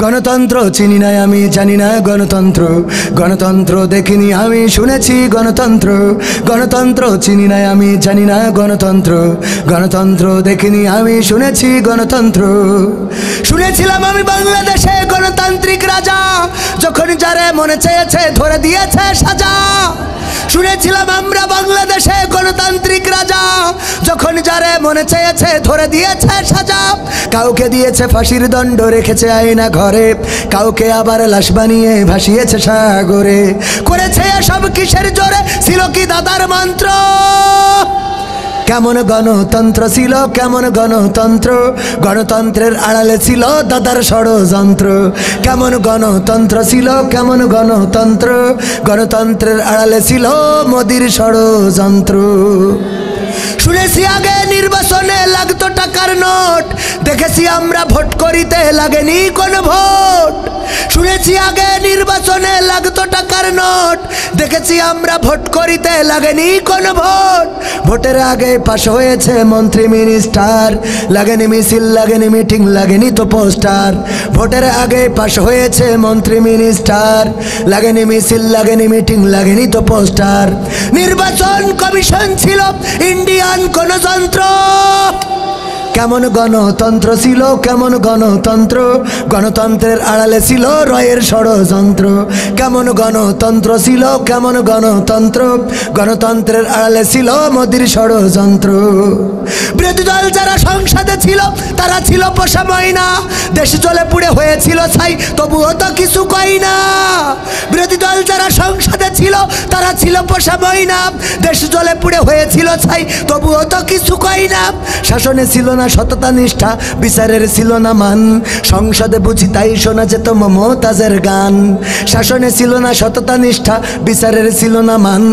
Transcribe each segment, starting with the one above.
গণতন্ত্র চিনি না আমি, জানি না গণতন্ত্র, গণতন্ত্র দেখিনি আমি, শুনেছি গণতন্ত্র। গণতন্ত্র চিনি না আমি, জানি না গণতন্ত্র, গণতন্ত্র দেখিনি আমি, শুনেছি গণতন্ত্র। শুনেছিলাম আমি বাংলাদেশে গণতান্ত্রিক রাজা, যখন যারে মনে চেয়েছে ধরে দিয়েছে সাজা। শুনেছিলাম আমরা বাংলাদেশে গণতান্ত্রিক রাজা, যখন যারে মনে চেয়েছে ধরে দিয়েছে সাজা। কাউকে দিয়েছে ফাঁসির দণ্ড, রেখেছে আয়না ঘরে, কাউকে আবার লাশ বানিয়ে ভাসিয়েছে সাগরে। করেছে এসব কিসের জোরে, ছিল কি দাদার মন্ত্র? কেমন গণতন্ত্র ছিল, কেমন গণতন্ত্র, গণতন্ত্রের আড়ালে ছিল দাদার ষড়যন্ত্র। কেমন গণতন্ত্র ছিল, কেমন গণতন্ত্র, গণতন্ত্রের আড়ালে ছিল মোদির ষড়যন্ত্র। শুনেছি আগে নির্বাচনে লাগতো টাকার নোট, দেখেছি আমরা ভোট করিতে লাগেনি কোন ভোট। শুনেছি আগে নির্বাচনে লাগতো টাকার নোট, দেখেছি আমরা ভোট করিতে লাগেনি কোন ভোট। ভোটের আগে পাশ হয়েছে মন্ত্রী মিনিস্টার, লাগেনি মিছিল, লাগেনি মিটিং, লাগেনি তো পোস্টার। ভোটের আগে পাশ হয়েছে মন্ত্রী মিনিস্টার, লাগেনি মিছিল, লাগেনি মিটিং, লাগেনি তো পোস্টার। নির্বাচন কমিশন ছিল ইন্ডিয়ান কোন যন্ত্র। কেমন গণতন্ত্র ছিল, কেমন গণতন্ত্র, গণতন্ত্রের আড়ালে ছিল রয়ের ষড়যন্ত্র। কেমন গণতন্ত্র ছিল, কেমন গণতন্ত্র, গণতন্ত্রের আড়ালে ছিল মোদির ষড়যন্ত্র। বিরোধী দল যারা সংসদে ছিল তারা ছিল পোষা ময়না, দেশ চলে পুড়ে হয়েছিল ছাই, তবুও তো কিছু কই না। বিরোধী দল যারা সংসদে ছিল তারা ছিল পোষা ময়না, দেশ চলে পুড়ে হয়েছিল ছাই, তবুও তো কিছু কই না। শাসনে ছিল না সততা নিষ্ঠা, বিচারের ছিল না মান, সংসদে বুঝি তাই শোনা যেত মমতাজের গান। শাসনে ছিল না সততা নিষ্ঠা, বিচারের ছিল না মান,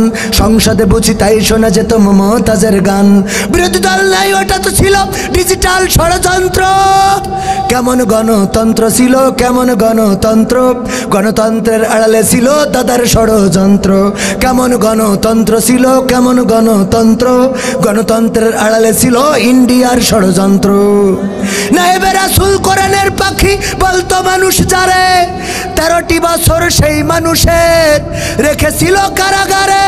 সংসদে বুঝি তাই শোনা যেত মমতাজের গান। বিরোধী দল নাই, ওটা তো ছিল ডিজিটাল ষড়যন্ত্র। কেমন গণতন্ত্র ছিল, কেমন গণতন্ত্র, গণতন্ত্রের আড়ালে ছিল দাদার ষড়যন্ত্র। কেমন গণতন্ত্র ছিল, কেমন গণতন্ত্র, গণতন্ত্রের আড়ালে ছিল ইন্ডিয়ার ষড়যন্ত্র। নায়েবে রাসূল কোরআনের পাখি বলতো মানুষ যারে, 13টি বছর সেই মানুষের রেখেছিল কারাগারে।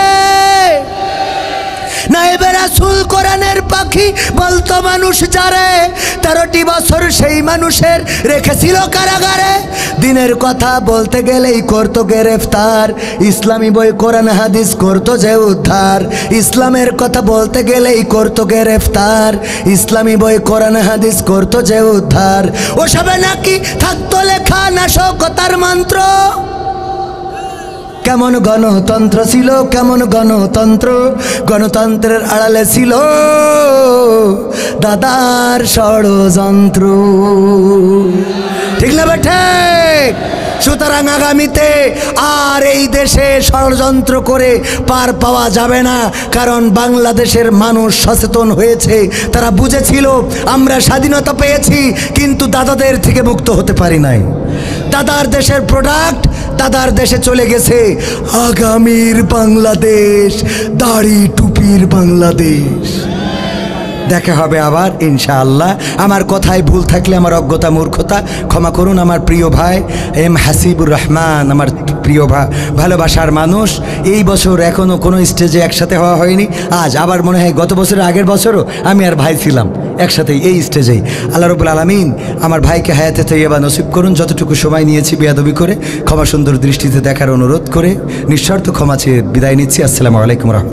নায়েবে রাসূল কোরআনের পাখি বলতো মানুষ যারে, 13টি বছর সেই মানুষের রেখেছিল কারাগারে। দিনের কথা বলতে গেলেই করতো গ্রেফতার, ইসলামী বই কোরআন হাদিস করতো যে উদ্ধার। ইসলামের কথা বলতে গেলেই করতো গ্রেফতার, ইসলামী বই কোরআন হাদিস করতো যে উদ্ধার। ওসবে নাকি থাকতো লেখা নাশকতার মন্ত্র। কেমন গণতন্ত্র ছিল, কেমন গণতন্ত্র, গণতন্ত্রের আড়ালে ছিল দাদার ষড়যন্ত্র। ঠিক না ঠিক? সুতরাং আগামীতে আর এই দেশে ষড়যন্ত্র করে পার পাওয়া যাবে না, কারণ বাংলাদেশের মানুষ সচেতন হয়েছে। তারা বুঝেছিল আমরা স্বাধীনতা পেয়েছি কিন্তু দাদাদের থেকে মুক্ত হতে পারি নাই। দাদার দেশের প্রোডাক্ট দাদার দেশে চলে গেছে। আগামীর বাংলাদেশ দাড়ি টুপির বাংলাদেশ। দেখা হবে আবার ইনশাআল্লাহ। আমার কথায় ভুল থাকলে আমার অজ্ঞতা মূর্খতা ক্ষমা করুন। আমার প্রিয় ভাই এম হাসিবুর রহমান, আমার প্রিয় ভালোবাসার মানুষ। এই বছর এখনও কোনো স্টেজে একসাথে হওয়া হয়নি। আজ আবার মনে হয় গত বছরের আগের বছরও আমি আর ভাই ছিলাম একসাথেই এই স্টেজেই। আল্লাহ রাব্বুল আলামিন আমার ভাইকে হায়াতে তাইয়্যিবা নসিব করুন। যতটুকু সময় নিয়েছি বেয়াদবি করে ক্ষমা সুন্দর দৃষ্টিতে দেখার অনুরোধ করে নিঃস্বার্থ ক্ষমা চেয়ে বিদায় নিচ্ছি। আসসালামু আলাইকুম।